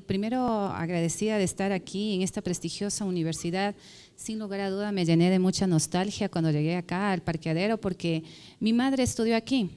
Primero agradecida de estar aquí en esta prestigiosa universidad. Sin lugar a duda me llené de mucha nostalgia cuando llegué acá al parqueadero porque mi madre estudió aquí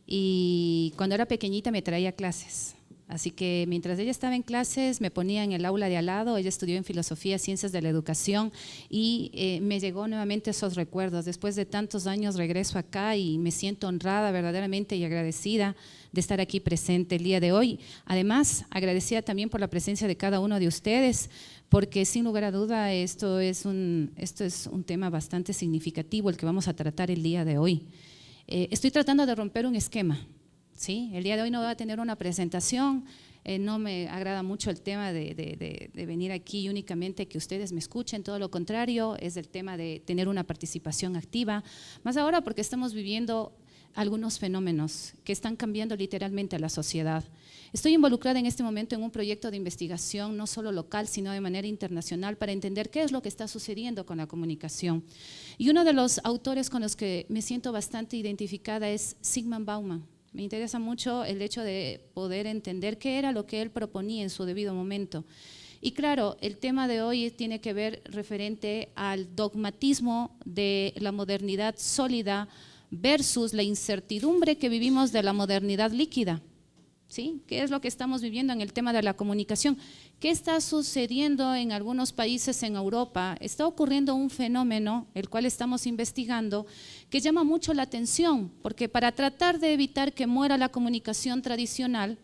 y cuando era pequeñita me traía clases. Así que mientras ella estaba en clases me ponía en el aula de al lado. Ella estudió en Filosofía, Ciencias de la Educación y me llegó nuevamente esos recuerdos. Después de tantos años regreso acá y me siento honrada verdaderamente y agradecida de estar aquí presente el día de hoy. Además, agradecida también por la presencia de cada uno de ustedes, porque sin lugar a duda esto es un tema bastante significativo el que vamos a tratar el día de hoy. Estoy tratando de romper un esquema. ¿Sí? El día de hoy no voy a tener una presentación, no me agrada mucho el tema de venir aquí y únicamente que ustedes me escuchen, todo lo contrario, es el tema de tener una participación activa, más ahora porque estamos viviendo algunos fenómenos que están cambiando literalmente a la sociedad. Estoy involucrada en este momento en un proyecto de investigación, no solo local, sino de manera internacional, para entender qué es lo que está sucediendo con la comunicación. Y uno de los autores con los que me siento bastante identificada es Zygmunt Bauman. Me interesa mucho el hecho de poder entender qué era lo que él proponía en su debido momento. Y claro, el tema de hoy tiene que ver referente al dogmatismo de la modernidad sólida versus la incertidumbre que vivimos de la modernidad líquida. ¿Sí? ¿Qué es lo que estamos viviendo en el tema de la comunicación? ¿Qué está sucediendo en algunos países en Europa? Está ocurriendo un fenómeno, el cual estamos investigando, que llama mucho la atención, porque para tratar de evitar que muera la comunicación tradicional,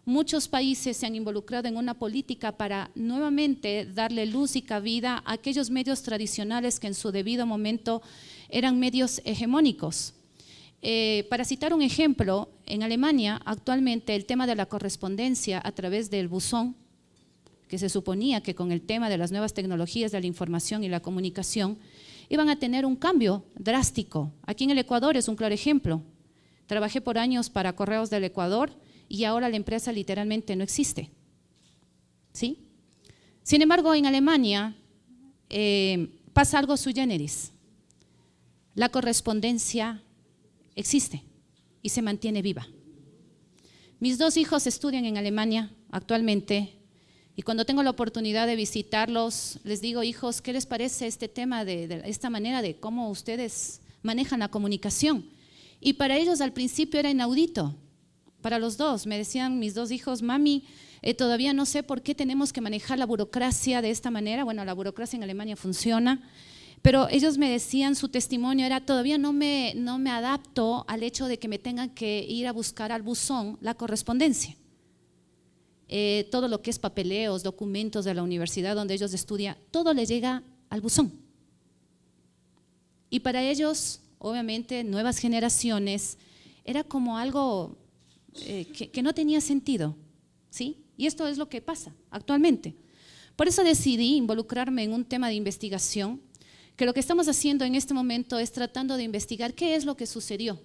muchos países se han involucrado en una política para nuevamente darle luz y cabida a aquellos medios tradicionales que en su debido momento eran medios hegemónicos. Para citar un ejemplo, en Alemania actualmente el tema de la correspondencia a través del buzón, que se suponía que con el tema de las nuevas tecnologías de la información y la comunicación iban a tener un cambio drástico. Aquí en el Ecuador es un claro ejemplo. Trabajé por años para Correos del Ecuador y ahora la empresa literalmente no existe. ¿Sí? Sin embargo, en Alemania pasa algo sui generis. La correspondencia existe y se mantiene viva. Mis dos hijos estudian en Alemania actualmente y cuando tengo la oportunidad de visitarlos, les digo, hijos, ¿qué les parece este tema de esta manera de cómo ustedes manejan la comunicación? Y para ellos al principio era inaudito, para los dos. Me decían mis dos hijos, mami, todavía no sé por qué tenemos que manejar la burocracia de esta manera. Bueno, la burocracia en Alemania funciona. Pero ellos me decían, su testimonio era, todavía no me adapto al hecho de que me tengan que ir a buscar al buzón la correspondencia. Todo lo que es papeleos, documentos de la universidad donde ellos estudian, todo les llega al buzón. Y para ellos, obviamente, nuevas generaciones, era como algo que no tenía sentido, ¿sí? Y esto es lo que pasa actualmente. Por eso decidí involucrarme en un tema de investigación, que lo que estamos haciendo en este momento es tratando de investigar qué es lo que sucedió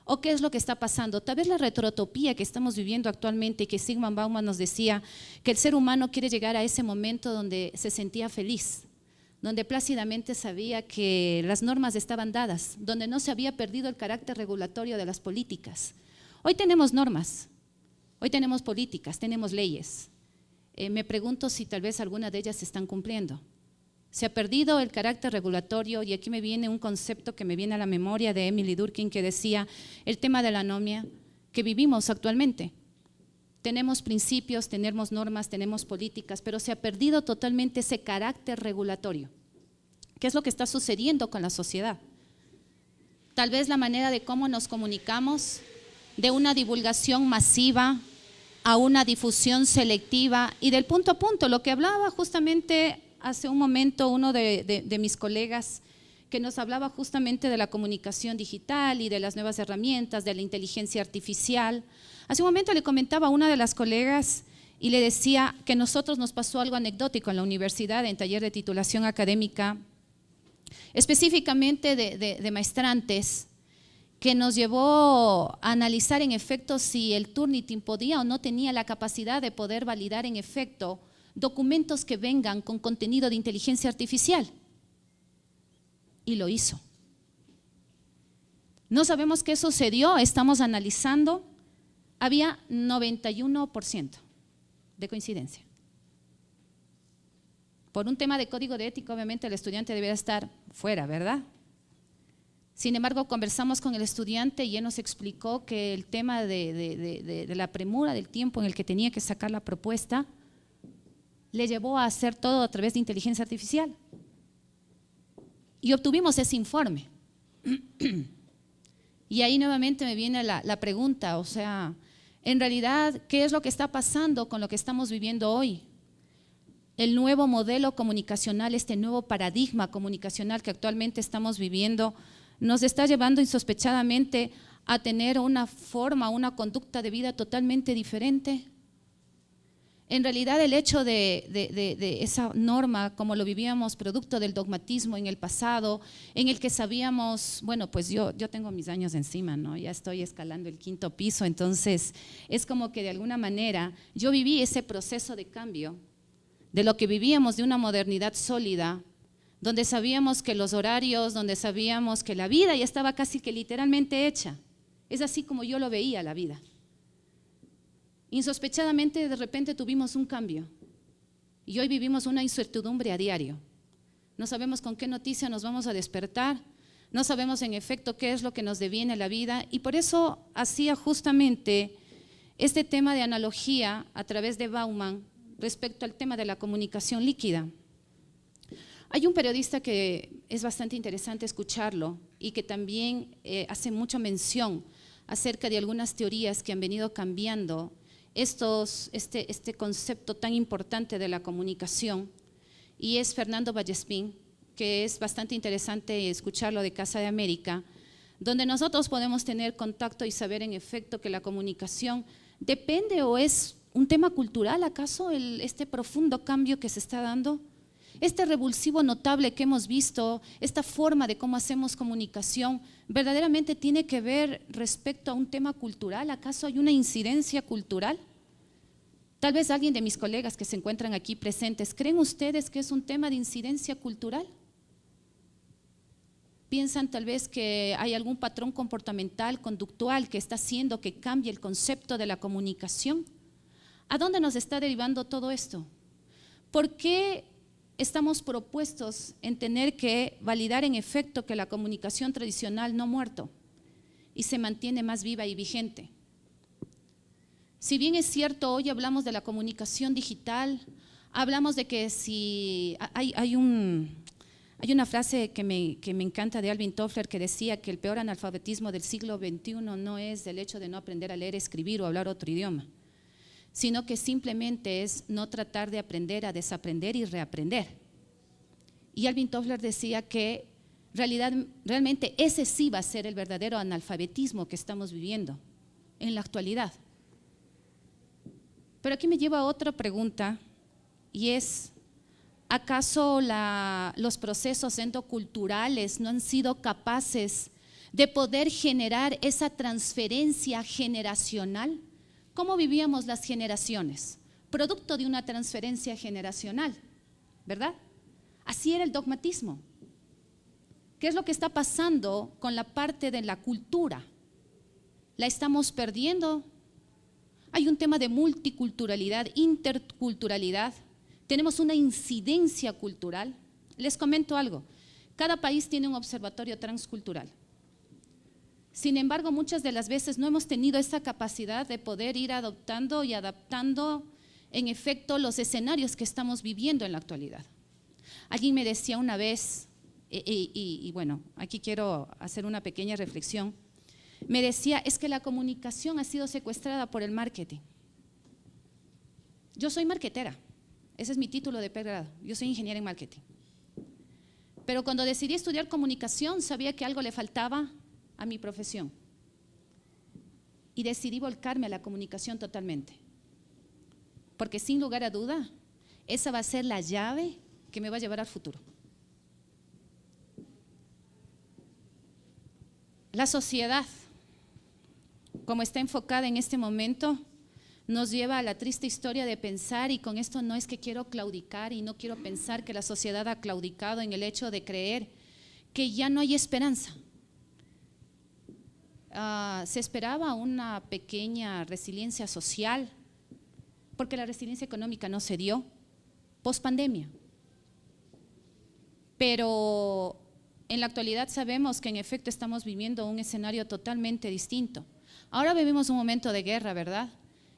o qué es lo que está pasando. Tal vez la retrotopía que estamos viviendo actualmente y que Zygmunt Bauman nos decía que el ser humano quiere llegar a ese momento donde se sentía feliz, donde plácidamente sabía que las normas estaban dadas, donde no se había perdido el carácter regulatorio de las políticas. Hoy tenemos normas, hoy tenemos políticas, tenemos leyes. Me pregunto si tal vez algunas de ellas se están cumpliendo. Se ha perdido el carácter regulatorio y aquí me viene un concepto que me viene a la memoria de Emily Durkheim que decía el tema de la anomia que vivimos actualmente. Tenemos principios, tenemos normas, tenemos políticas, pero se ha perdido totalmente ese carácter regulatorio. ¿Qué es lo que está sucediendo con la sociedad? Tal vez la manera de cómo nos comunicamos, de una divulgación masiva a una difusión selectiva y del punto a punto, lo que hablaba justamente hace un momento uno de mis colegas que nos hablaba justamente de la comunicación digital y de las nuevas herramientas, de la inteligencia artificial. Hace un momento le comentaba a una de las colegas y le decía que a nosotros nos pasó algo anecdótico en la universidad, en taller de titulación académica, específicamente de maestrantes, que nos llevó a analizar en efecto si el Turnitin podía o no tenía la capacidad de poder validar en efecto documentos que vengan con contenido de inteligencia artificial. Y lo hizo. No sabemos qué sucedió, estamos analizando. Había 91%. de coincidencia. Por un tema de código de ética, obviamente el estudiante debería estar fuera, ¿verdad? Sin embargo, conversamos con el estudiante y él nos explicó que el tema de la premura del tiempo en el que tenía que sacar la propuesta le llevó a hacer todo a través de inteligencia artificial. Y obtuvimos ese informe. Y ahí nuevamente me viene la pregunta, o sea, en realidad, ¿qué es lo que está pasando con lo que estamos viviendo hoy? El nuevo modelo comunicacional, este nuevo paradigma comunicacional que actualmente estamos viviendo, nos está llevando insospechadamente a tener una forma, una conducta de vida totalmente diferente. En realidad, el hecho de esa norma, como lo vivíamos, producto del dogmatismo en el pasado, en el que sabíamos, bueno, pues yo tengo mis años encima, ¿no? Ya estoy escalando el 5.º piso, entonces es como que de alguna manera yo viví ese proceso de cambio, de lo que vivíamos de una modernidad sólida, donde sabíamos que los horarios, donde sabíamos que la vida ya estaba casi que literalmente hecha. Es así como yo lo veía la vida. Insospechadamente de repente tuvimos un cambio y hoy vivimos una incertidumbre a diario. No sabemos con qué noticia nos vamos a despertar, no sabemos en efecto qué es lo que nos deviene la vida y por eso hacía justamente este tema de analogía a través de Bauman respecto al tema de la comunicación líquida. Hay un periodista que es bastante interesante escucharlo y que también hace mucha mención acerca de algunas teorías que han venido cambiando este concepto tan importante de la comunicación, y es Fernando Vallespín, que es bastante interesante escucharlo de Casa de América, donde nosotros podemos tener contacto y saber en efecto que la comunicación depende o es un tema cultural, ¿acaso este profundo cambio que se está dando? Este revulsivo notable que hemos visto, esta forma de cómo hacemos comunicación, ¿verdaderamente tiene que ver respecto a un tema cultural? ¿Acaso hay una incidencia cultural? Tal vez alguien de mis colegas que se encuentran aquí presentes, ¿creen ustedes que es un tema de incidencia cultural? ¿Piensan tal vez que hay algún patrón comportamental, conductual que está haciendo que cambie el concepto de la comunicación? ¿A dónde nos está derivando todo esto? ¿Por qué estamos propuestos en tener que validar en efecto que la comunicación tradicional no ha muerto y se mantiene más viva y vigente? Si bien es cierto, hoy hablamos de la comunicación digital, hablamos de que si hay una frase que me encanta de Alvin Toffler que decía que el peor analfabetismo del siglo XXI no es el hecho de no aprender a leer, escribir o hablar otro idioma, sino que simplemente es no tratar de aprender a desaprender y reaprender. Y Alvin Toffler decía que realmente ese sí va a ser el verdadero analfabetismo que estamos viviendo en la actualidad. Pero aquí me lleva a otra pregunta y es, ¿acaso los procesos endoculturales no han sido capaces de poder generar esa transferencia generacional? ¿Cómo vivíamos las generaciones? Producto de una transferencia generacional, ¿verdad? Así era el dogmatismo. ¿Qué es lo que está pasando con la parte de la cultura? ¿La estamos perdiendo? Hay un tema de multiculturalidad, interculturalidad. Tenemos una incidencia cultural. Les comento algo. Cada país tiene un observatorio transcultural. Sin embargo, muchas de las veces no hemos tenido esa capacidad de poder ir adoptando y adaptando en efecto los escenarios que estamos viviendo en la actualidad. Alguien me decía una vez, y bueno, aquí quiero hacer una pequeña reflexión, me decía, es que la comunicación ha sido secuestrada por el marketing. Yo soy marketera, ese es mi título de pregrado, yo soy ingeniera en marketing. Pero cuando decidí estudiar comunicación sabía que algo le faltaba a mi profesión y decidí volcarme a la comunicación totalmente, porque sin lugar a duda esa va a ser la llave que me va a llevar al futuro. La sociedad, como está enfocada en este momento, nos lleva a la triste historia de pensar, y con esto no es que quiero claudicar y no quiero pensar que la sociedad ha claudicado en el hecho de creer que ya no hay esperanza. Se esperaba una pequeña resiliencia social, porque la resiliencia económica no se dio post-pandemia. Pero en la actualidad sabemos que en efecto estamos viviendo un escenario totalmente distinto. Ahora vivimos un momento de guerra, ¿verdad?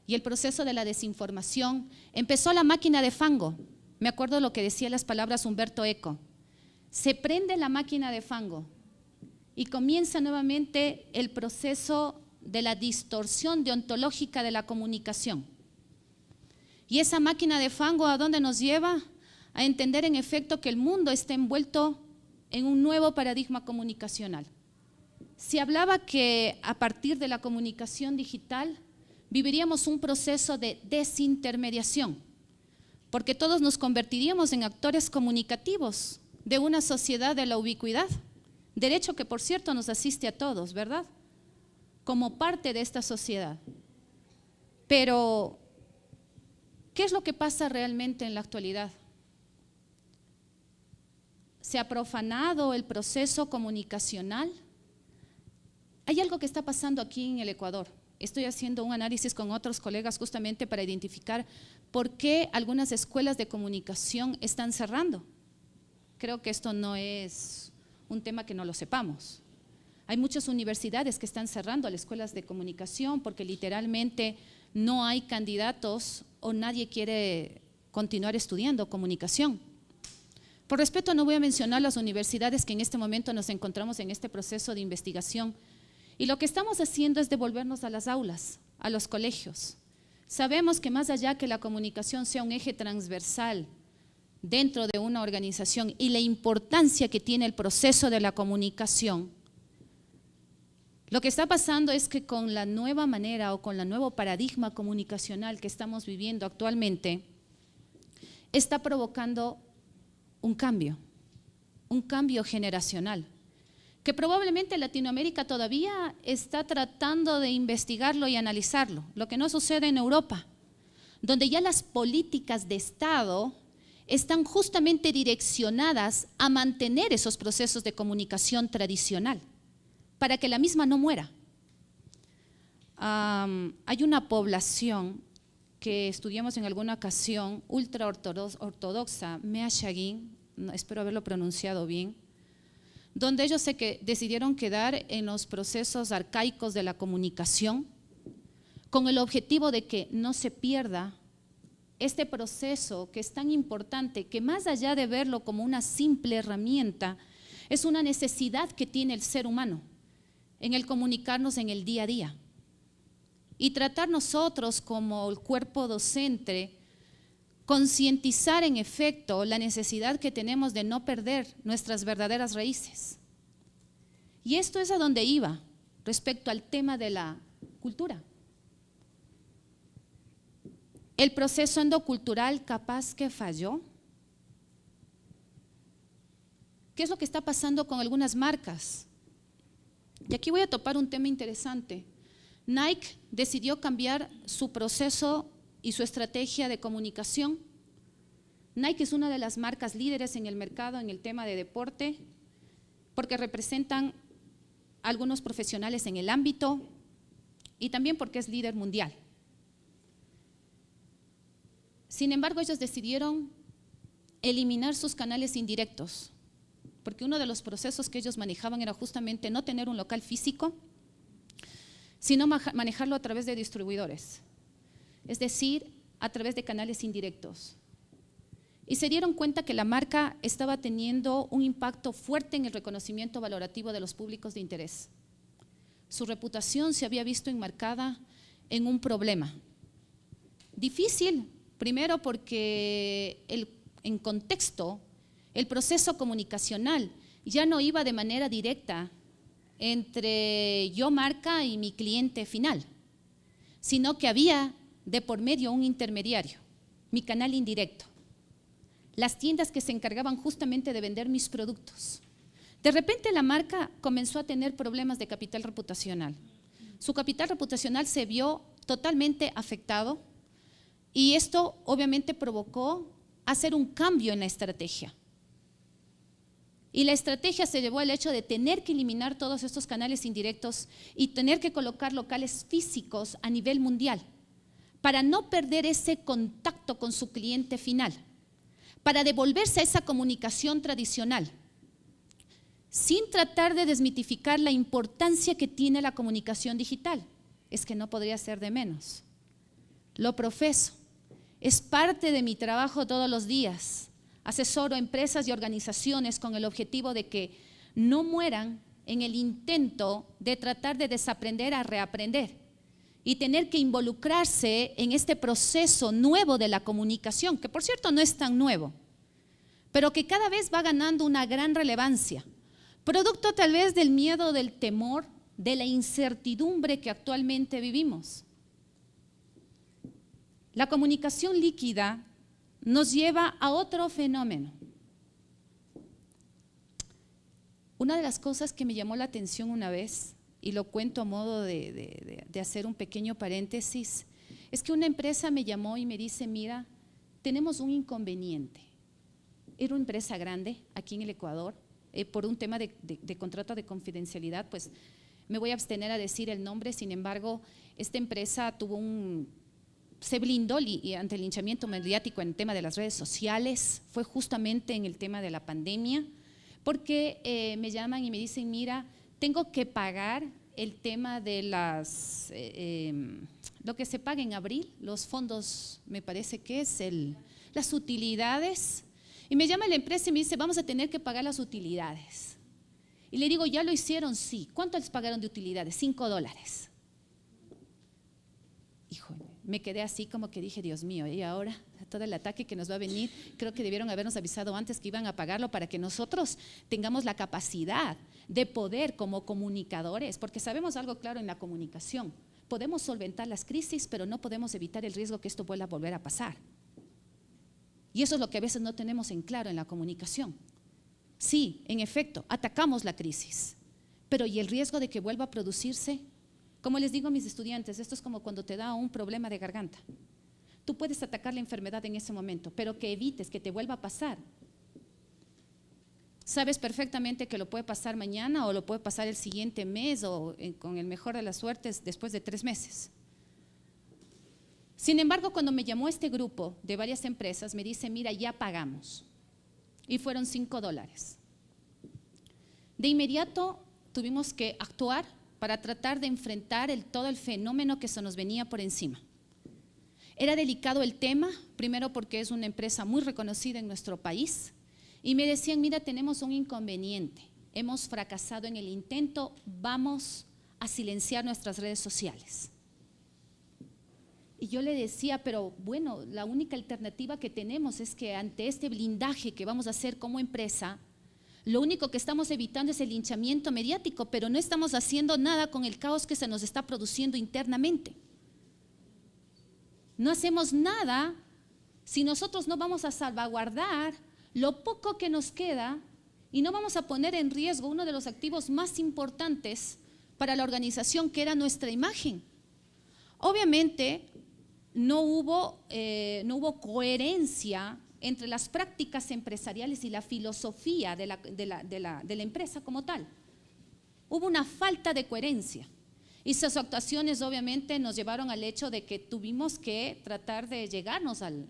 Y el proceso de la desinformación, empezó la máquina de fango. Me acuerdo lo que decía las palabras Humberto Eco. Se prende la máquina de fango y comienza nuevamente el proceso de la distorsión deontológica de la comunicación. Y esa máquina de fango, ¿a dónde nos lleva? A entender en efecto que el mundo está envuelto en un nuevo paradigma comunicacional. Se hablaba que a partir de la comunicación digital viviríamos un proceso de desintermediación, porque todos nos convertiríamos en actores comunicativos de una sociedad de la ubicuidad, derecho que por cierto nos asiste a todos, ¿verdad? Como parte de esta sociedad. Pero, ¿qué es lo que pasa realmente en la actualidad? ¿Se ha profanado el proceso comunicacional? Hay algo que está pasando aquí en el Ecuador. Estoy haciendo un análisis con otros colegas justamente para identificar por qué algunas escuelas de comunicación están cerrando. Creo que esto no es un tema que no lo sepamos. Hay muchas universidades que están cerrando las escuelas de comunicación porque literalmente no hay candidatos o nadie quiere continuar estudiando comunicación. Por respeto no voy a mencionar las universidades que en este momento nos encontramos en este proceso de investigación. Y lo que estamos haciendo es devolvernos a las aulas, a los colegios. Sabemos que más allá que la comunicación sea un eje transversal dentro de una organización y la importancia que tiene el proceso de la comunicación, lo que está pasando es que con la nueva manera o con el nuevo paradigma comunicacional que estamos viviendo actualmente, está provocando un cambio generacional, que probablemente Latinoamérica todavía está tratando de investigarlo y analizarlo, lo que no sucede en Europa, donde ya las políticas de Estado están justamente direccionadas a mantener esos procesos de comunicación tradicional, para que la misma no muera. Hay una población que estudiamos en alguna ocasión, ultra ortodoxa, Meashagin, espero haberlo pronunciado bien, donde ellos decidieron quedar en los procesos arcaicos de la comunicación con el objetivo de que no se pierda este proceso que es tan importante, que más allá de verlo como una simple herramienta, es una necesidad que tiene el ser humano en el comunicarnos en el día a día. Y tratar nosotros como el cuerpo docente, concientizar en efecto la necesidad que tenemos de no perder nuestras verdaderas raíces. Y esto es a donde iba respecto al tema de la cultura. El proceso endocultural capaz que falló. ¿Qué es lo que está pasando con algunas marcas? Y aquí voy a topar un tema interesante. Nike decidió cambiar su proceso y su estrategia de comunicación. Nike es una de las marcas líderes en el mercado en el tema de deporte, porque representan a algunos profesionales en el ámbito y también porque es líder mundial. Sin embargo, ellos decidieron eliminar sus canales indirectos, porque uno de los procesos que ellos manejaban era justamente no tener un local físico, sino manejarlo a través de distribuidores, es decir, a través de canales indirectos. Y se dieron cuenta que la marca estaba teniendo un impacto fuerte en el reconocimiento valorativo de los públicos de interés. Su reputación se había visto enmarcada en un problema difícil, primero porque en contexto, el proceso comunicacional ya no iba de manera directa entre yo marca y mi cliente final, sino que había de por medio un intermediario, mi canal indirecto, las tiendas que se encargaban justamente de vender mis productos. De repente la marca comenzó a tener problemas de capital reputacional. Su capital reputacional se vio totalmente afectado y esto obviamente provocó hacer un cambio en la estrategia. Y la estrategia se llevó al hecho de tener que eliminar todos estos canales indirectos y tener que colocar locales físicos a nivel mundial para no perder ese contacto con su cliente final, para devolverse a esa comunicación tradicional, sin tratar de desmitificar la importancia que tiene la comunicación digital. Es que no podría ser de menos. Lo profeso. Es parte de mi trabajo todos los días. Asesoro empresas y organizaciones con el objetivo de que no mueran en el intento de tratar de desaprender a reaprender y tener que involucrarse en este proceso nuevo de la comunicación, que por cierto no es tan nuevo, pero que cada vez va ganando una gran relevancia, producto tal vez del miedo, del temor, de la incertidumbre que actualmente vivimos. La comunicación líquida nos lleva a otro fenómeno. Una de las cosas que me llamó la atención una vez, y lo cuento a modo de hacer un pequeño paréntesis, es que una empresa me llamó y me dice, mira, tenemos un inconveniente. Era una empresa grande aquí en el Ecuador, por un tema de contrato de confidencialidad, pues me voy a abstener a decir el nombre. Sin embargo, esta empresa se blindó ante el linchamiento mediático en el tema de las redes sociales. Fue justamente en el tema de la pandemia, porque me llaman y me dicen, mira, tengo que pagar el tema de lo que se paga en abril, los fondos, me parece que es las utilidades. Y me llama la empresa y me dice, vamos a tener que pagar las utilidades. Y le digo, ¿ya lo hicieron? Sí. ¿Cuánto les pagaron de utilidades? $5. Híjole, me quedé así como que dije, Dios mío, y ahora todo el ataque que nos va a venir, creo que debieron habernos avisado antes que iban a pagarlo para que nosotros tengamos la capacidad de poder como comunicadores, porque sabemos algo claro en la comunicación, podemos solventar las crisis, pero no podemos evitar el riesgo que esto vuelva a volver a pasar. Y eso es lo que a veces no tenemos en claro en la comunicación. Sí, en efecto, atacamos la crisis, pero ¿y el riesgo de que vuelva a producirse? Como les digo a mis estudiantes, esto es como cuando te da un problema de garganta. Tú puedes atacar la enfermedad en ese momento, pero que evites que te vuelva a pasar. Sabes perfectamente que lo puede pasar mañana o lo puede pasar el siguiente mes o con el mejor de las suertes después de 3 meses. Sin embargo, cuando me llamó este grupo de varias empresas, me dice, mira, ya pagamos. Y fueron $5. De inmediato tuvimos que actuar para tratar de enfrentar todo el fenómeno que se nos venía por encima. Era delicado el tema, primero porque es una empresa muy reconocida en nuestro país, y me decían, mira, tenemos un inconveniente, hemos fracasado en el intento, vamos a silenciar nuestras redes sociales. Y yo le decía, pero bueno, la única alternativa que tenemos es que ante este blindaje que vamos a hacer como empresa, lo único que estamos evitando es el linchamiento mediático, pero no estamos haciendo nada con el caos que se nos está produciendo internamente. No hacemos nada si nosotros no vamos a salvaguardar lo poco que nos queda y no vamos a poner en riesgo uno de los activos más importantes para la organización, que era nuestra imagen. Obviamente no hubo coherencia entre las prácticas empresariales y la filosofía de la empresa como tal. Hubo una falta de coherencia y esas actuaciones obviamente nos llevaron al hecho de que tuvimos que tratar de llegarnos al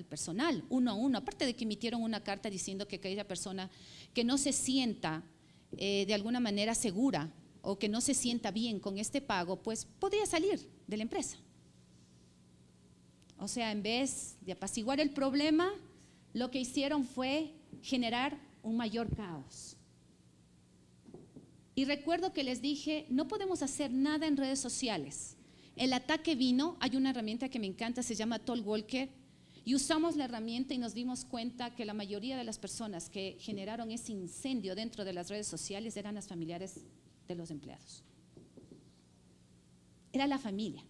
personal uno a uno, aparte de que emitieron una carta diciendo que aquella persona que no se sienta de alguna manera segura o que no se sienta bien con este pago, pues podría salir de la empresa. O sea, en vez de apaciguar el problema, lo que hicieron fue generar un mayor caos. Y recuerdo que les dije, no podemos hacer nada en redes sociales. El ataque vino, hay una herramienta que me encanta, se llama Talkwalker, y usamos la herramienta y nos dimos cuenta que la mayoría de las personas que generaron ese incendio dentro de las redes sociales eran las familiares de los empleados. Era la familia,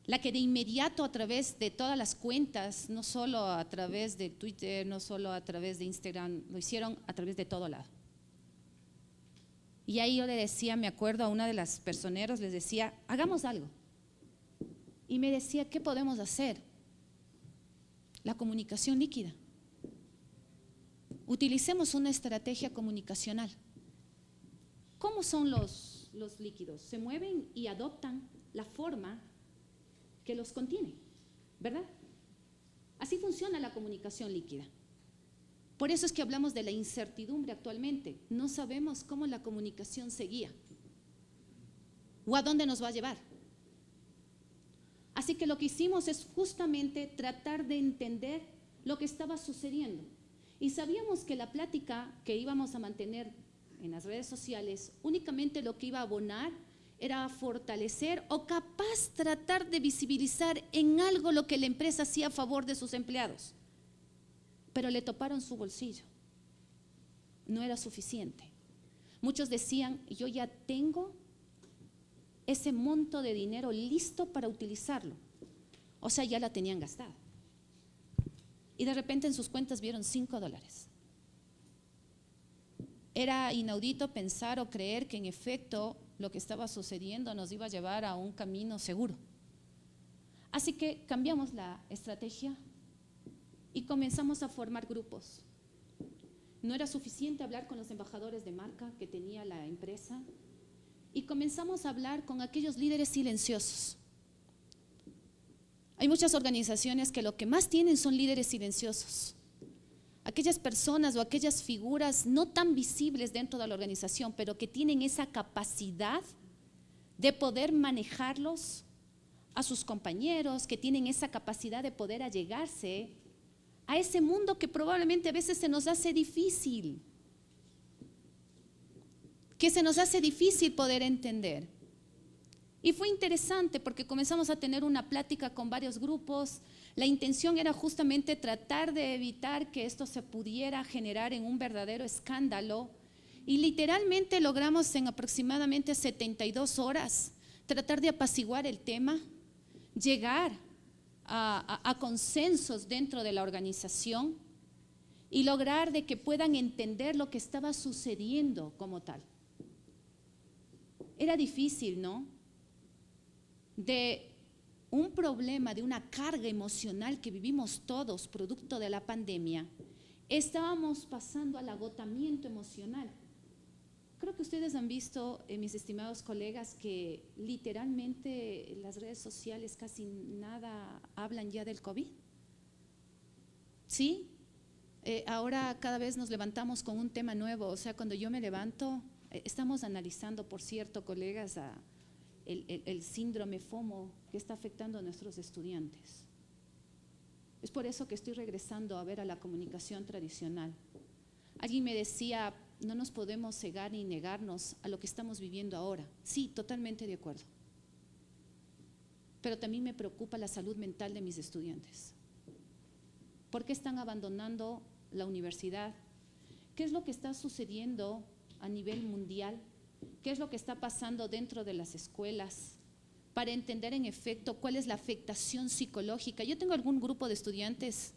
la que de inmediato a través de todas las cuentas, no solo a través de Twitter, no solo a través de Instagram, lo hicieron a través de todo lado. Y ahí yo le decía, me acuerdo a una de las personeros, les decía, hagamos algo. Y me decía, ¿qué podemos hacer? La comunicación líquida. Utilicemos una estrategia comunicacional. ¿Cómo son los líquidos? Se mueven y adoptan la forma que los contiene, ¿verdad? Así funciona la comunicación líquida. Por eso es que hablamos de la incertidumbre actualmente. No sabemos cómo la comunicación seguía o a dónde nos va a llevar. Así que lo que hicimos es justamente tratar de entender lo que estaba sucediendo. Y sabíamos que la plática que íbamos a mantener en las redes sociales únicamente lo que iba a abonar era a fortalecer o capaz tratar de visibilizar en algo lo que la empresa hacía a favor de sus empleados. Pero le toparon su bolsillo. No era suficiente. Muchos decían, yo ya tengo ese monto de dinero listo para utilizarlo. O sea, ya la tenían gastada. Y de repente en sus cuentas vieron $5. Era inaudito pensar o creer que en efecto lo que estaba sucediendo nos iba a llevar a un camino seguro. Así que cambiamos la estrategia y comenzamos a formar grupos. No era suficiente hablar con los embajadores de marca que tenía la empresa y comenzamos a hablar con aquellos líderes silenciosos. Hay muchas organizaciones que lo que más tienen son líderes silenciosos. Aquellas personas o aquellas figuras no tan visibles dentro de la organización, pero que tienen esa capacidad de poder manejarlos a sus compañeros, que tienen esa capacidad de poder allegarse a ese mundo que probablemente a veces se nos hace difícil, poder entender. Y fue interesante porque comenzamos a tener una plática con varios grupos. La intención era justamente tratar de evitar que esto se pudiera generar en un verdadero escándalo. Y literalmente logramos en aproximadamente 72 horas tratar de apaciguar el tema, llegar a consensos dentro de la organización y lograr de que puedan entender lo que estaba sucediendo como tal. Era difícil, ¿no? De un problema, de una carga emocional que vivimos todos producto de la pandemia, estábamos pasando al agotamiento emocional. Creo que ustedes han visto, mis estimados colegas, que literalmente las redes sociales casi nada hablan ya del COVID. ¿Sí? Ahora cada vez nos levantamos con un tema nuevo. O sea, cuando yo me levanto, estamos analizando, por cierto, colegas, el síndrome FOMO que está afectando a nuestros estudiantes. Es por eso que estoy regresando a ver a la comunicación tradicional. Alguien me decía, no nos podemos cegar ni negarnos a lo que estamos viviendo ahora. Sí, totalmente de acuerdo. Pero también me preocupa la salud mental de mis estudiantes. ¿Por qué están abandonando la universidad? ¿Qué es lo que está sucediendo a nivel mundial? ¿Qué es lo que está pasando dentro de las escuelas? Para entender en efecto cuál es la afectación psicológica. Yo tengo algún grupo de estudiantes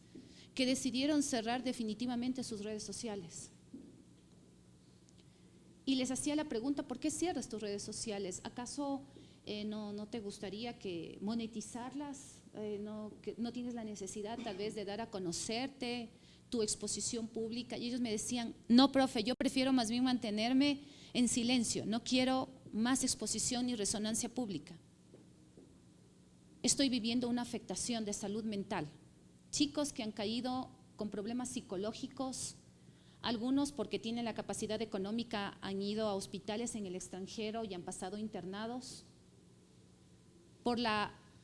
que decidieron cerrar definitivamente sus redes sociales. Y les hacía la pregunta, ¿por qué cierras tus redes sociales? ¿Acaso no te gustaría que monetizarlas? Que no tienes la necesidad tal vez de dar a conocerte tu exposición pública. Y ellos me decían, no, profe, yo prefiero más bien mantenerme en silencio, no quiero más exposición ni resonancia pública. Estoy viviendo una afectación de salud mental. Chicos que han caído con problemas psicológicos, algunos porque tienen la capacidad económica han ido a hospitales en el extranjero y han pasado internados por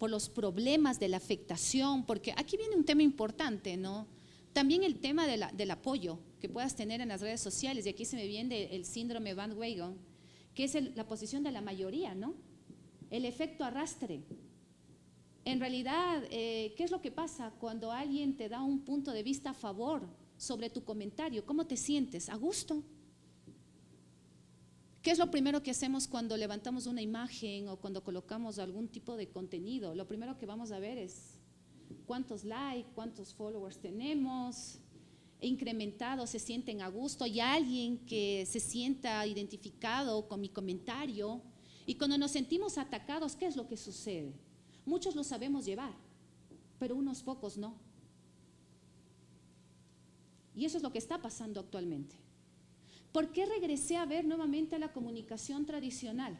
los problemas de la afectación, porque aquí viene un tema importante, ¿no? También el tema del apoyo que puedas tener en las redes sociales, y aquí se me viene el síndrome bandwagon, que es la posición de la mayoría, ¿no? El efecto arrastre. En realidad, ¿qué es lo que pasa cuando alguien te da un punto de vista a favor sobre tu comentario? ¿Cómo te sientes? ¿A gusto? ¿Qué es lo primero que hacemos cuando levantamos una imagen o cuando colocamos algún tipo de contenido? Lo primero que vamos a ver es cuántos likes, cuántos followers tenemos, incrementados, se sienten a gusto, hay alguien que se sienta identificado con mi comentario. Y cuando nos sentimos atacados, ¿qué es lo que sucede? Muchos lo sabemos llevar, pero unos pocos no. Y eso es lo que está pasando actualmente. ¿Por qué regresé a ver nuevamente a la comunicación tradicional?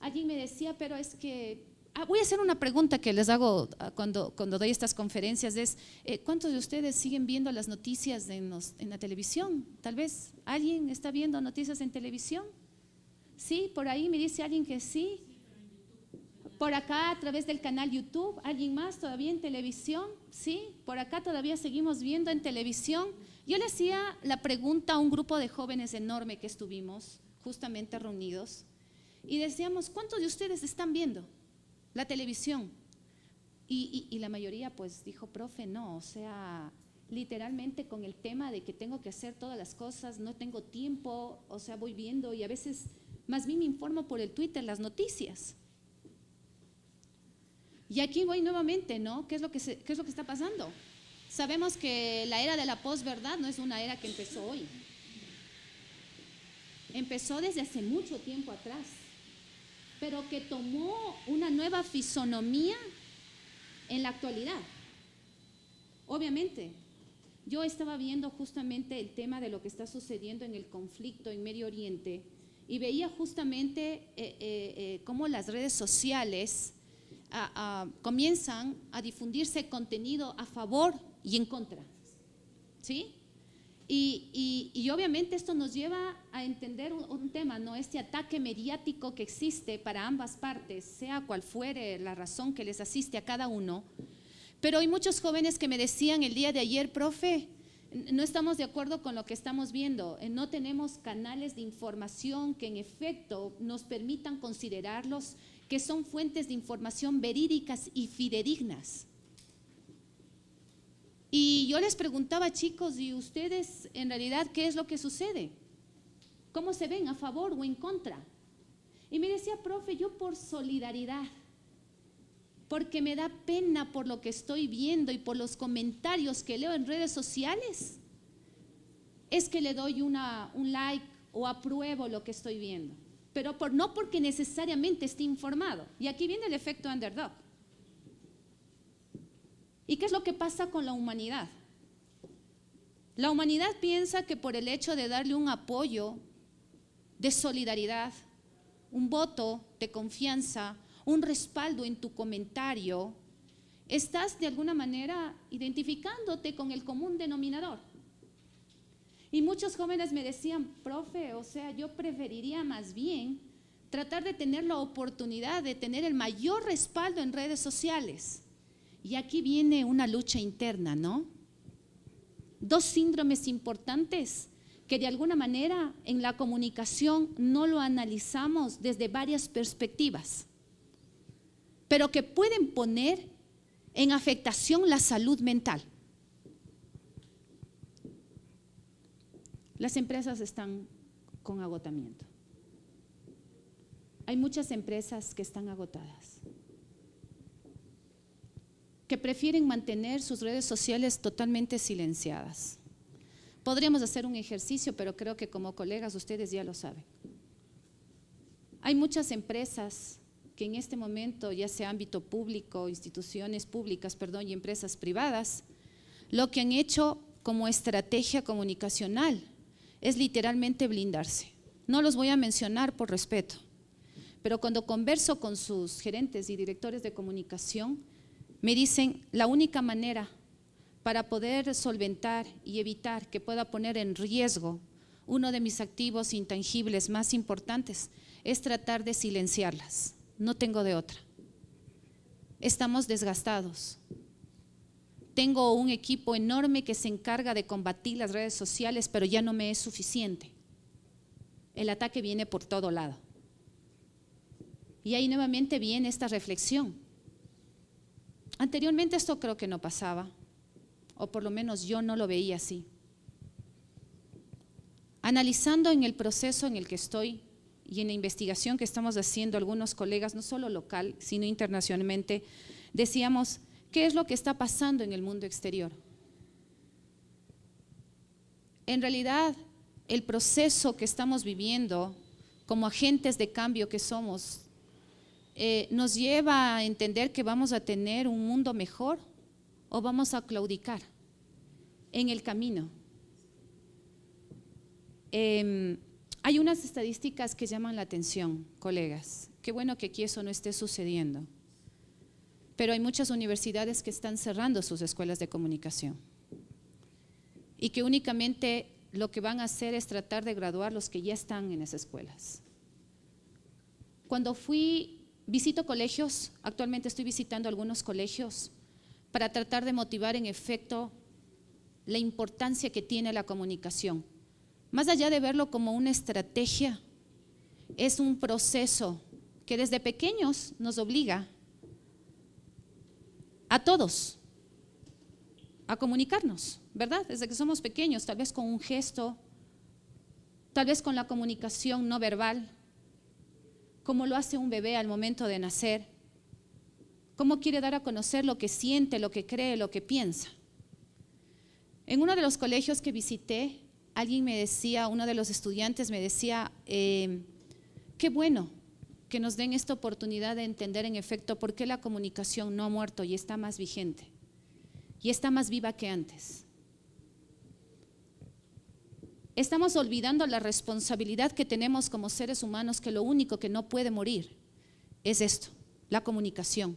Alguien me decía, pero es que Voy a hacer una pregunta que les hago cuando doy estas conferencias, es ¿cuántos de ustedes siguen viendo las noticias en la televisión? Tal vez alguien está viendo noticias en televisión. Sí, por ahí me dice alguien que sí. Por acá a través del canal YouTube, ¿alguien más todavía en televisión? Sí, por acá todavía seguimos viendo en televisión. Yo le hacía la pregunta a un grupo de jóvenes enorme que estuvimos justamente reunidos y decíamos, ¿cuántos de ustedes están viendo la televisión? Y la mayoría pues dijo, profe, no, o sea, literalmente con el tema de que tengo que hacer todas las cosas, no tengo tiempo, o sea, voy viendo y a veces más bien me informo por el Twitter, las noticias. Y aquí voy nuevamente, ¿no? ¿Qué es lo que está pasando? Sabemos que la era de la posverdad no es una era que empezó hoy. Empezó desde hace mucho tiempo atrás, pero que tomó una nueva fisonomía en la actualidad. Obviamente, yo estaba viendo justamente el tema de lo que está sucediendo en el conflicto en Medio Oriente y veía justamente cómo las redes sociales comienzan a difundirse contenido a favor y en contra, ¿sí? Y obviamente esto nos lleva a entender un tema, ¿no? Este ataque mediático que existe para ambas partes, sea cual fuere la razón que les asiste a cada uno. Pero hay muchos jóvenes que me decían el día de ayer, profe, no estamos de acuerdo con lo que estamos viendo, no tenemos canales de información que en efecto nos permitan considerarlos que son fuentes de información verídicas y fidedignas. Y yo les preguntaba, chicos, ¿y ustedes en realidad qué es lo que sucede? ¿Cómo se ven, a favor o en contra? Y me decía, profe, yo por solidaridad, porque me da pena por lo que estoy viendo y por los comentarios que leo en redes sociales, es que le doy un like o apruebo lo que estoy viendo. Pero no porque necesariamente esté informado. Y aquí viene el efecto underdog. ¿Y qué es lo que pasa con la humanidad? La humanidad piensa que por el hecho de darle un apoyo de solidaridad, un voto de confianza, un respaldo en tu comentario, estás de alguna manera identificándote con el común denominador. Y muchos jóvenes me decían, profe, o sea, yo preferiría más bien tratar de tener la oportunidad de tener el mayor respaldo en redes sociales. Y aquí viene una lucha interna, ¿no? Dos síndromes importantes que de alguna manera en la comunicación no lo analizamos desde varias perspectivas, pero que pueden poner en afectación la salud mental. Las empresas están con agotamiento. Hay muchas empresas que están agotadas, que prefieren mantener sus redes sociales totalmente silenciadas. Podríamos hacer un ejercicio, pero creo que como colegas ustedes ya lo saben. Hay muchas empresas que en este momento, ya sea ámbito público, instituciones públicas, y empresas privadas, lo que han hecho como estrategia comunicacional es literalmente blindarse. No los voy a mencionar por respeto, pero cuando converso con sus gerentes y directores de comunicación, me dicen, la única manera para poder solventar y evitar que pueda poner en riesgo uno de mis activos intangibles más importantes es tratar de silenciarlas. No tengo de otra. Estamos desgastados. Tengo un equipo enorme que se encarga de combatir las redes sociales, pero ya no me es suficiente. El ataque viene por todo lado. Y ahí nuevamente viene esta reflexión. Anteriormente esto creo que no pasaba, o por lo menos yo no lo veía así. Analizando en el proceso en el que estoy y en la investigación que estamos haciendo algunos colegas, no solo local, sino internacionalmente, decíamos, ¿qué es lo que está pasando en el mundo exterior? En realidad, el proceso que estamos viviendo como agentes de cambio que somos, nos lleva a entender que vamos a tener un mundo mejor o vamos a claudicar en el camino. Hay unas estadísticas que llaman la atención, colegas. Qué bueno que aquí eso no esté sucediendo. pero hay muchas universidades que están cerrando sus escuelas de comunicación y que únicamente lo que van a hacer es tratar de graduar los que ya están en esas escuelas. Cuando visito colegios, actualmente estoy visitando algunos colegios para tratar de motivar en efecto la importancia que tiene la comunicación. Más allá de verlo como una estrategia, es un proceso que desde pequeños nos obliga a todos a comunicarnos, ¿verdad? Desde que somos pequeños, tal vez con un gesto, tal vez con la comunicación no verbal, como lo hace un bebé al momento de nacer, cómo quiere dar a conocer lo que siente, lo que cree, lo que piensa. En uno de los colegios que visité, alguien me decía, uno de los estudiantes me decía, qué bueno que nos den esta oportunidad de entender en efecto por qué la comunicación no ha muerto y está más vigente y está más viva que antes. Estamos olvidando la responsabilidad que tenemos como seres humanos, que lo único que no puede morir es esto, la comunicación.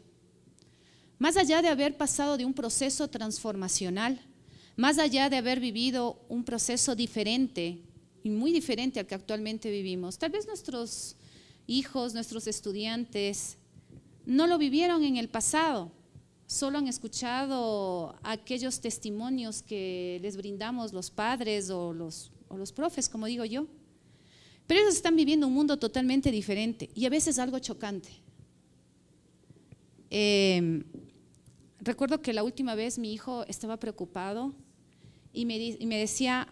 Más allá de haber pasado de un proceso transformacional, más allá de haber vivido un proceso diferente y muy diferente al que actualmente vivimos, tal vez nuestros hijos, nuestros estudiantes no lo vivieron en el pasado, solo han escuchado aquellos testimonios que les brindamos los padres o los profes, como digo yo. Pero ellos están viviendo un mundo totalmente diferente y a veces algo chocante. Recuerdo que la última vez mi hijo estaba preocupado y me decía,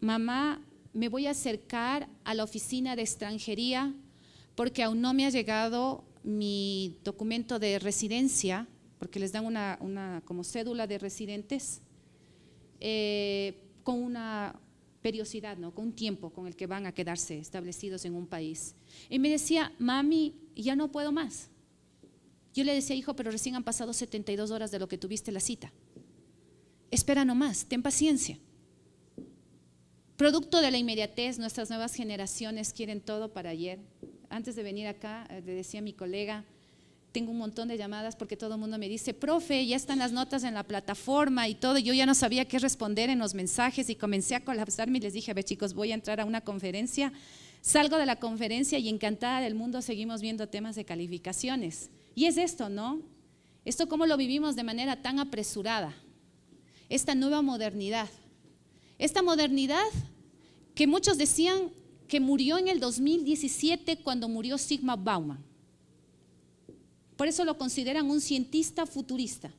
mamá, me voy a acercar a la oficina de extranjería porque aún no me ha llegado mi documento de residencia, porque les dan una como cédula de residentes con una periodicidad, ¿no? Con un tiempo con el que van a quedarse establecidos en un país. Y me decía, mami, ya no puedo más. Yo le decía, hijo, pero recién han pasado 72 horas de lo que tuviste la cita. Espera nomás, ten paciencia. Producto de la inmediatez, nuestras nuevas generaciones quieren todo para ayer. Antes de venir acá, le decía a mi colega, tengo un montón de llamadas porque todo el mundo me dice, profe, ya están las notas en la plataforma y todo. Yo ya no sabía qué responder en los mensajes y comencé a colapsarme y les dije, a ver chicos, voy a entrar a una conferencia. Salgo de la conferencia y encantada del mundo seguimos viendo temas de calificaciones. Y es esto, ¿no? Esto cómo lo vivimos de manera tan apresurada. Esta nueva modernidad. Esta modernidad que muchos decían que murió en el 2017 cuando murió Zygmunt Bauman. Por eso lo consideran un cientista futurista.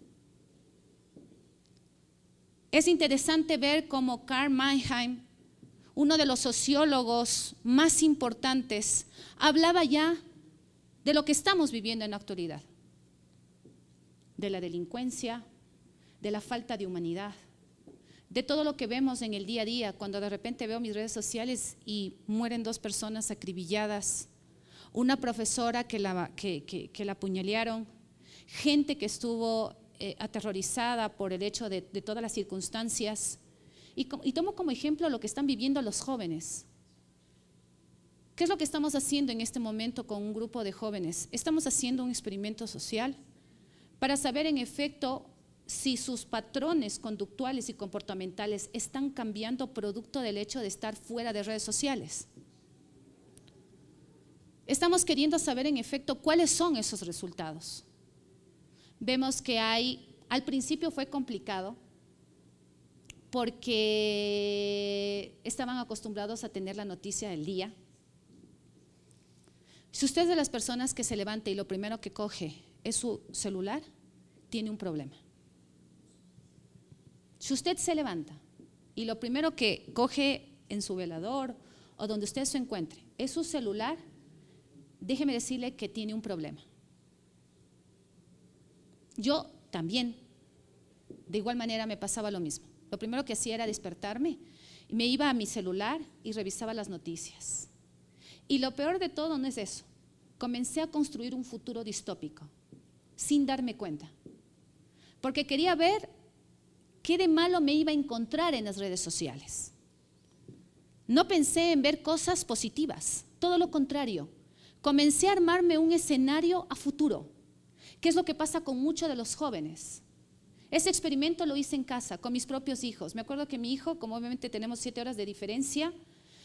Es interesante ver cómo Karl Mannheim, uno de los sociólogos más importantes, hablaba ya de lo que estamos viviendo en la actualidad, de la delincuencia, de la falta de humanidad, de todo lo que vemos en el día a día, cuando de repente veo mis redes sociales y mueren 2 personas acribilladas, una profesora que la apuñalearon, gente que estuvo aterrorizada por el hecho de todas las circunstancias, y tomo como ejemplo lo que están viviendo los jóvenes. ¿Qué es lo que estamos haciendo en este momento con un grupo de jóvenes? Estamos haciendo un experimento social para saber en efecto si sus patrones conductuales y comportamentales están cambiando producto del hecho de estar fuera de redes sociales. Estamos queriendo saber en efecto cuáles son esos resultados. Vemos que al principio fue complicado porque estaban acostumbrados a tener la noticia del día. Si usted es de las personas que se levanta y lo primero que coge es su celular, tiene un problema. Si usted se levanta y lo primero que coge en su velador o donde usted se encuentre es su celular, déjeme decirle que tiene un problema. Yo también, de igual manera me pasaba lo mismo. Lo primero que hacía era despertarme, me iba a mi celular y revisaba las noticias. Y lo peor de todo no es eso. Comencé a construir un futuro distópico, sin darme cuenta. Porque quería ver qué de malo me iba a encontrar en las redes sociales. No pensé en ver cosas positivas, todo lo contrario. Comencé a armarme un escenario a futuro. ¿Qué es lo que pasa con muchos de los jóvenes? Ese experimento lo hice en casa, con mis propios hijos. Me acuerdo que mi hijo, como obviamente tenemos 7 horas de diferencia,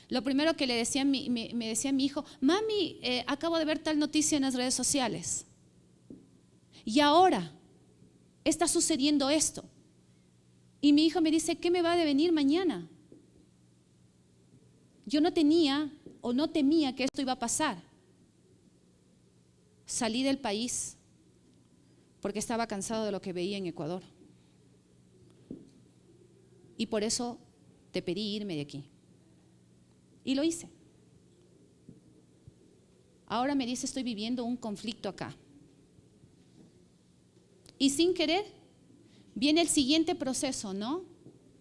lo primero que le decía me decía mi hijo, mami, acabo de ver tal noticia en las redes sociales. Y ahora está sucediendo esto. Y mi hijo me dice, ¿qué me va a devenir mañana? Yo no tenía o no temía que esto iba a pasar. Salí del país porque estaba cansado de lo que veía en Ecuador. Y por eso te pedí irme de aquí. Y lo hice. Ahora me dice, estoy viviendo un conflicto acá. Y sin querer, viene el siguiente proceso, ¿no?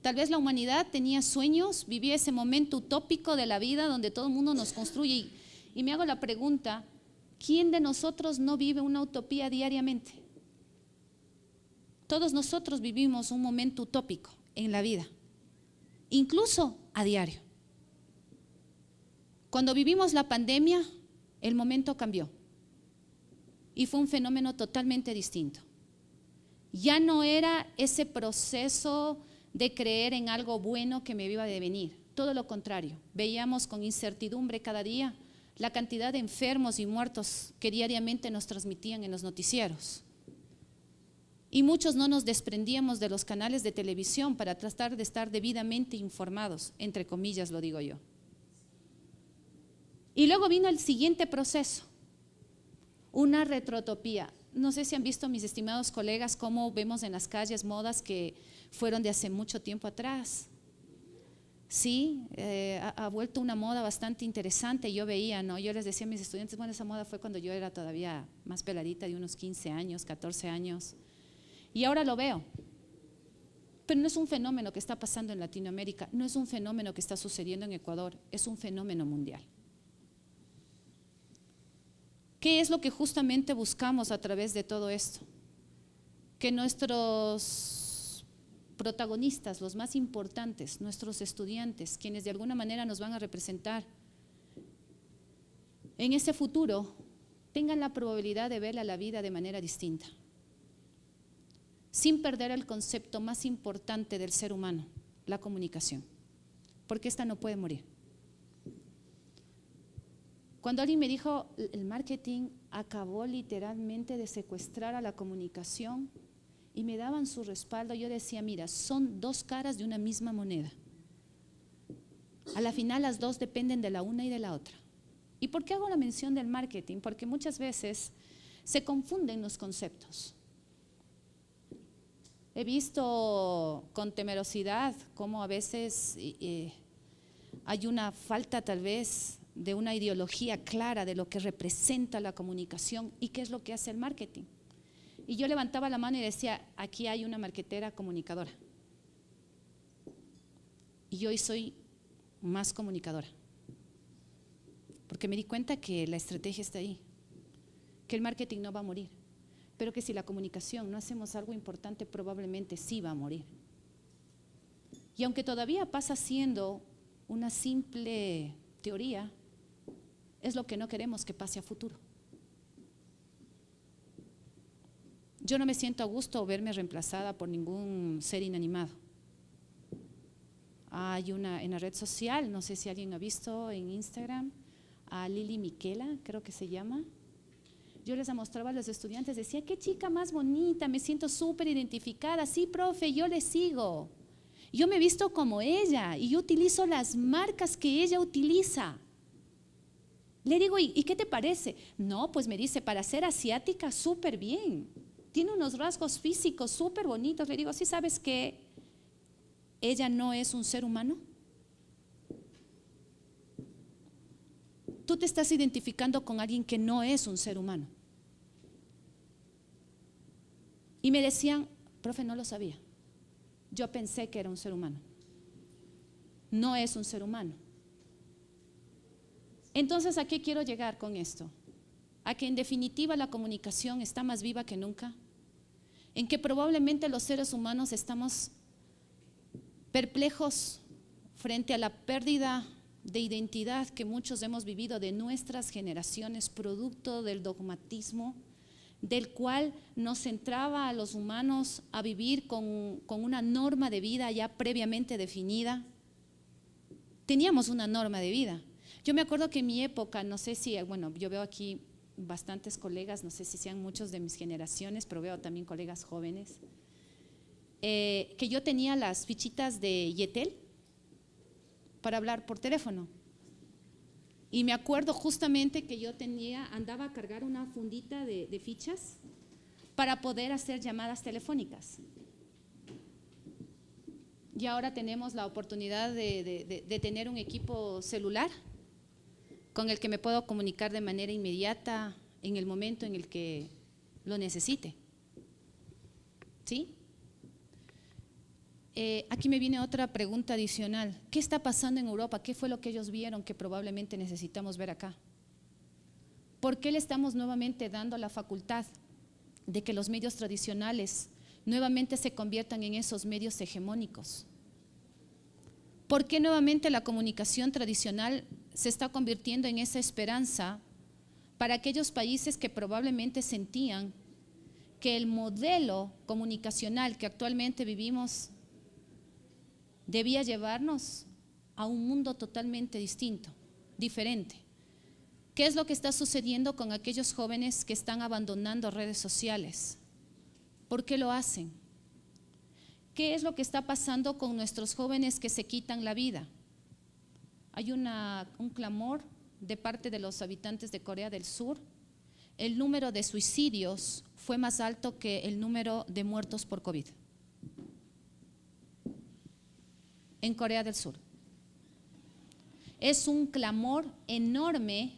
Tal vez la humanidad tenía sueños, vivía ese momento utópico de la vida donde todo el mundo nos construye. Y me hago la pregunta, ¿quién de nosotros no vive una utopía diariamente? Todos nosotros vivimos un momento utópico en la vida, incluso a diario. Cuando vivimos la pandemia, el momento cambió y fue un fenómeno totalmente distinto. Ya no era ese proceso de creer en algo bueno que me iba a devenir, todo lo contrario. Veíamos con incertidumbre cada día la cantidad de enfermos y muertos que diariamente nos transmitían en los noticieros. Y muchos no nos desprendíamos de los canales de televisión para tratar de estar debidamente informados, entre comillas lo digo yo. Y luego vino el siguiente proceso, una retrotopía. No sé si han visto, mis estimados colegas, cómo vemos en las calles modas que fueron de hace mucho tiempo atrás. Sí, ha vuelto una moda bastante interesante. Yo veía, ¿no? Yo les decía a mis estudiantes, bueno, esa moda fue cuando yo era todavía más peladita, de unos 15 años, 14 años. Y ahora lo veo. Pero no es un fenómeno que está pasando en Latinoamérica, no es un fenómeno que está sucediendo en Ecuador, es un fenómeno mundial. ¿Qué es lo que justamente buscamos a través de todo esto? Que nuestros protagonistas, los más importantes, nuestros estudiantes, quienes de alguna manera nos van a representar en ese futuro, tengan la probabilidad de ver a la vida de manera distinta, sin perder el concepto más importante del ser humano, la comunicación, porque esta no puede morir. Cuando alguien me dijo, el marketing acabó literalmente de secuestrar a la comunicación y me daban su respaldo, yo decía, mira, son 2 caras de una misma moneda. A la final las 2 dependen de la una y de la otra. ¿Y por qué hago la mención del marketing? Porque muchas veces se confunden los conceptos. He visto con temerosidad cómo a veces hay una falta tal vez de una ideología clara de lo que representa la comunicación y qué es lo que hace el marketing. Y yo levantaba la mano y decía, aquí hay una marketera comunicadora. Y yo hoy soy más comunicadora, porque me di cuenta que la estrategia está ahí, que el marketing no va a morir, pero que si la comunicación no hacemos algo importante, probablemente sí va a morir. Y aunque todavía pasa siendo una simple teoría, es lo que no queremos que pase a futuro. Yo no me siento a gusto verme reemplazada por ningún ser inanimado. Hay una en la red social, no sé si alguien ha visto en Instagram, a Lili Miquela, creo que se llama. Yo les mostraba a los estudiantes, decía, qué chica más bonita, me siento súper identificada. Sí, profe, yo le sigo. Yo me he visto como ella y yo utilizo las marcas que ella utiliza. Le digo, ¿y qué te parece? No, pues me dice, para ser asiática, súper bien. Tiene unos rasgos físicos súper bonitos. Le digo, ¿sí sabes que ella no es un ser humano? Tú te estás identificando con alguien que no es un ser humano. Y me decían, profe, no lo sabía. Yo pensé que era un ser humano. No es un ser humano. Entonces, ¿a qué quiero llegar con esto? A que en definitiva la comunicación está más viva que nunca, en que probablemente los seres humanos estamos perplejos frente a la pérdida de identidad que muchos hemos vivido de nuestras generaciones, producto del dogmatismo, del cual nos centraba a los humanos a vivir con una norma de vida ya previamente definida. Teníamos una norma de vida. Yo me acuerdo que en mi época, no sé si, bueno, yo veo aquí bastantes colegas, no sé si sean muchos de mis generaciones, pero veo también colegas jóvenes, que yo tenía las fichitas de Yetel para hablar por teléfono. Y me acuerdo justamente que yo andaba a cargar una fundita de fichas para poder hacer llamadas telefónicas. Y ahora tenemos la oportunidad de tener un equipo celular con el que me puedo comunicar de manera inmediata en el momento en el que lo necesite. ¿Sí? Aquí me viene otra pregunta adicional. ¿Qué está pasando en Europa? ¿Qué fue lo que ellos vieron que probablemente necesitamos ver acá? ¿Por qué le estamos nuevamente dando la facultad de que los medios tradicionales nuevamente se conviertan en esos medios hegemónicos? ¿Por qué nuevamente la comunicación tradicional se está convirtiendo en esa esperanza para aquellos países que probablemente sentían que el modelo comunicacional que actualmente vivimos debía llevarnos a un mundo totalmente distinto, diferente? ¿Qué es lo que está sucediendo con aquellos jóvenes que están abandonando redes sociales? ¿Por qué lo hacen? ¿Qué es lo que está pasando con nuestros jóvenes que se quitan la vida? Hay un clamor de parte de los habitantes de Corea del Sur. El número de suicidios fue más alto que el número de muertos por COVID en Corea del Sur. Es un clamor enorme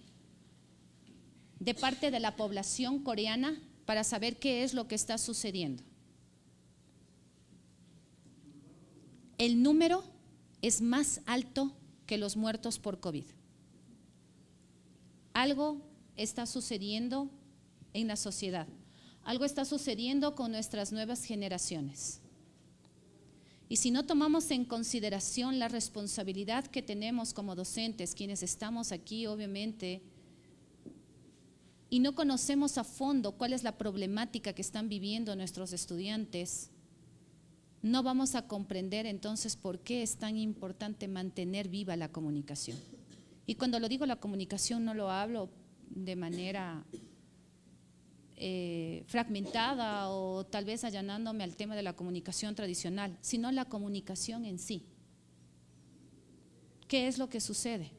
de parte de la población coreana para saber qué es lo que está sucediendo. El número es más alto que los muertos por COVID. Algo está sucediendo en la sociedad, algo está sucediendo con nuestras nuevas generaciones. Y si no tomamos en consideración la responsabilidad que tenemos como docentes, quienes estamos aquí obviamente, y no conocemos a fondo cuál es la problemática que están viviendo nuestros estudiantes, no vamos a comprender entonces por qué es tan importante mantener viva la comunicación. Y cuando lo digo la comunicación no lo hablo de manera fragmentada o tal vez allanándome al tema de la comunicación tradicional, sino la comunicación en sí. ¿Qué es lo que sucede?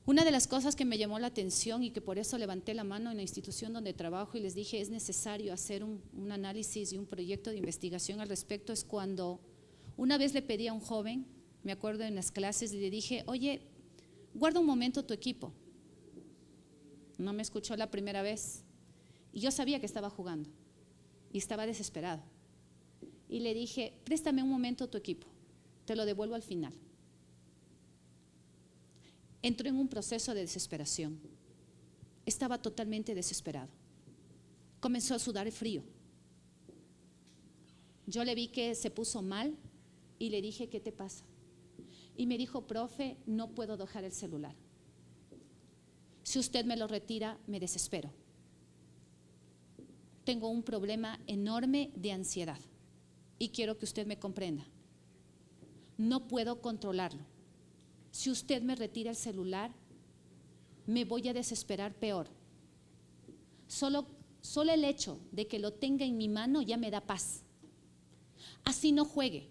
Una de las cosas que me llamó la atención y que por eso levanté la mano en la institución donde trabajo y les dije es necesario hacer un análisis y un proyecto de investigación al respecto, es cuando una vez le pedí a un joven, me acuerdo en las clases, y le dije, oye, guarda un momento tu equipo. No me escuchó la primera vez y yo sabía que estaba jugando y estaba desesperado. Y le dije, préstame un momento tu equipo, te lo devuelvo al final. Entró en un proceso de desesperación. Estaba totalmente desesperado. Comenzó a sudar frío. Yo le vi que se puso mal y le dije, ¿qué te pasa? Y me dijo, profe, no puedo dejar el celular. Si usted me lo retira, me desespero. Tengo un problema enorme de ansiedad y quiero que usted me comprenda. No puedo controlarlo. Si usted me retira el celular, me voy a desesperar peor. Solo el hecho de que lo tenga en mi mano ya me da paz. Así no juegue.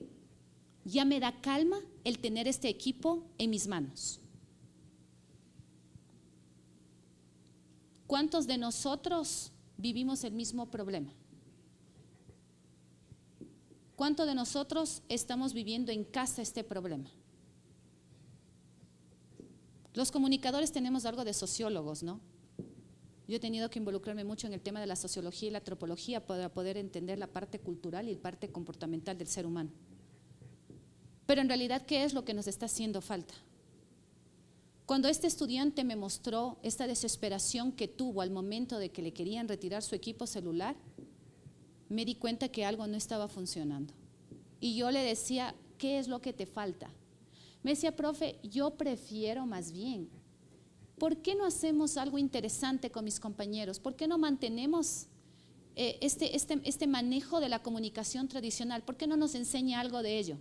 Ya me da calma el tener este equipo en mis manos. ¿Cuántos de nosotros vivimos el mismo problema? ¿Cuántos de nosotros estamos viviendo en casa este problema? Los comunicadores tenemos algo de sociólogos, ¿no? Yo he tenido que involucrarme mucho en el tema de la sociología y la antropología para poder entender la parte cultural y la parte comportamental del ser humano. Pero en realidad, ¿qué es lo que nos está haciendo falta? Cuando este estudiante me mostró esta desesperación que tuvo al momento de que le querían retirar su equipo celular, me di cuenta que algo no estaba funcionando. Y yo le decía, ¿qué es lo que te falta? Me decía, profe, yo prefiero más bien ¿por qué no hacemos algo interesante con mis compañeros? ¿Por qué no mantenemos este manejo de la comunicación tradicional? ¿Por qué no nos enseña algo de ello?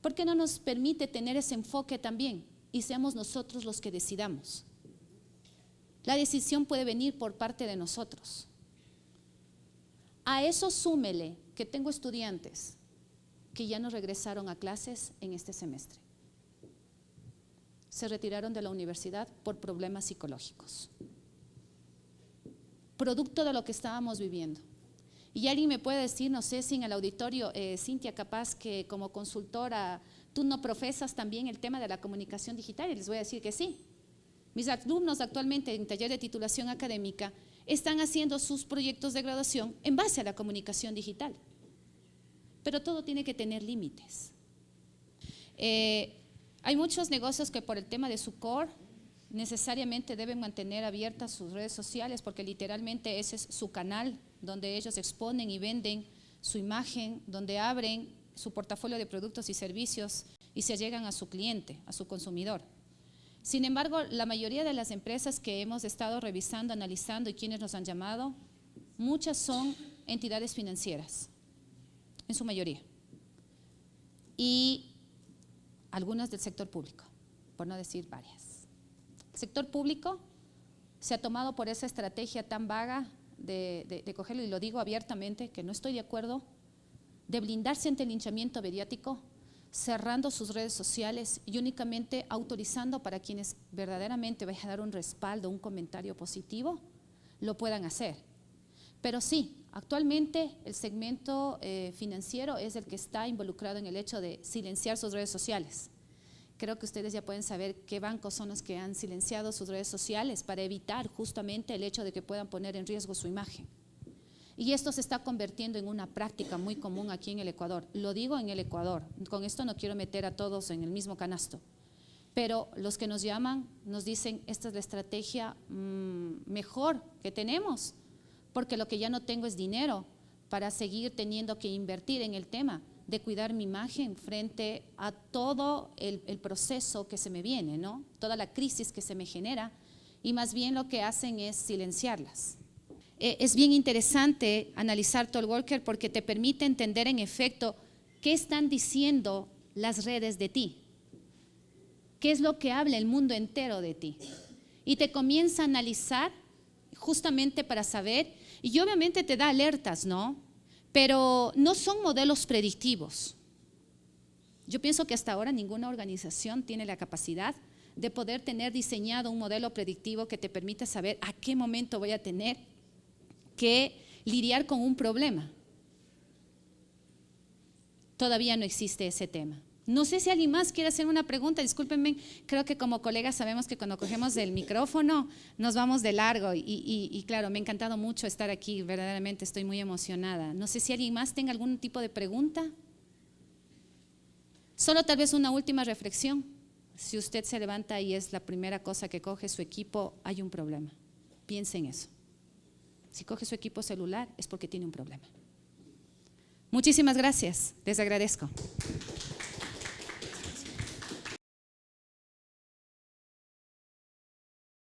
¿Por qué no nos permite tener ese enfoque también y seamos nosotros los que decidamos? La decisión puede venir por parte de nosotros. A eso súmele que tengo estudiantes que ya no regresaron a clases en este semestre. Se retiraron de la universidad por problemas psicológicos, producto de lo que estábamos viviendo. Y alguien me puede decir, no sé si en el auditorio, Cintia, capaz que como consultora tú no profesas también el tema de la comunicación digital, y les voy a decir que sí. Mis alumnos actualmente en taller de titulación académica están haciendo sus proyectos de graduación en base a la comunicación digital. Pero todo tiene que tener límites. Hay muchos negocios que por el tema de su core necesariamente deben mantener abiertas sus redes sociales porque literalmente ese es su canal donde ellos exponen y venden su imagen, donde abren su portafolio de productos y servicios y se llegan a su cliente, a su consumidor. Sin embargo, la mayoría de las empresas que hemos estado revisando, analizando y quienes nos han llamado, muchas son entidades financieras, en su mayoría, y algunas del sector público, por no decir varias. El sector público se ha tomado por esa estrategia tan vaga de cogerlo, y lo digo abiertamente, que no estoy de acuerdo, de blindarse ante el linchamiento mediático, cerrando sus redes sociales y únicamente autorizando para quienes verdaderamente vayan a dar un respaldo, un comentario positivo, lo puedan hacer. Pero sí, actualmente el segmento financiero es el que está involucrado en el hecho de silenciar sus redes sociales. Creo que ustedes ya pueden saber qué bancos son los que han silenciado sus redes sociales para evitar justamente el hecho de que puedan poner en riesgo su imagen. Y esto se está convirtiendo en una práctica muy común aquí en el Ecuador. Lo digo en el Ecuador, con esto no quiero meter a todos en el mismo canasto, pero los que nos llaman nos dicen, esta es la estrategia mejor que tenemos, porque lo que ya no tengo es dinero para seguir teniendo que invertir en el tema de cuidar mi imagen frente a todo el proceso que se me viene, ¿no? Toda la crisis que se me genera, y más bien lo que hacen es silenciarlas. Es bien interesante analizar Talkwalker porque te permite entender en efecto qué están diciendo las redes de ti, qué es lo que habla el mundo entero de ti, y te comienza a analizar justamente para saber, y obviamente te da alertas, ¿no? Pero no son modelos predictivos. Yo pienso que hasta ahora ninguna organización tiene la capacidad de poder tener diseñado un modelo predictivo que te permita saber a qué momento voy a tener que lidiar con un problema. Todavía no existe ese tema. No sé si alguien más quiere hacer una pregunta, discúlpenme, creo que como colegas sabemos que cuando cogemos el micrófono nos vamos de largo y claro, me ha encantado mucho estar aquí, verdaderamente estoy muy emocionada. No sé si alguien más tenga algún tipo de pregunta. Solo tal vez una última reflexión. Si usted se levanta y es la primera cosa que coge su equipo, hay un problema. Piense en eso. Si coge su equipo celular es porque tiene un problema. Muchísimas gracias, les agradezco.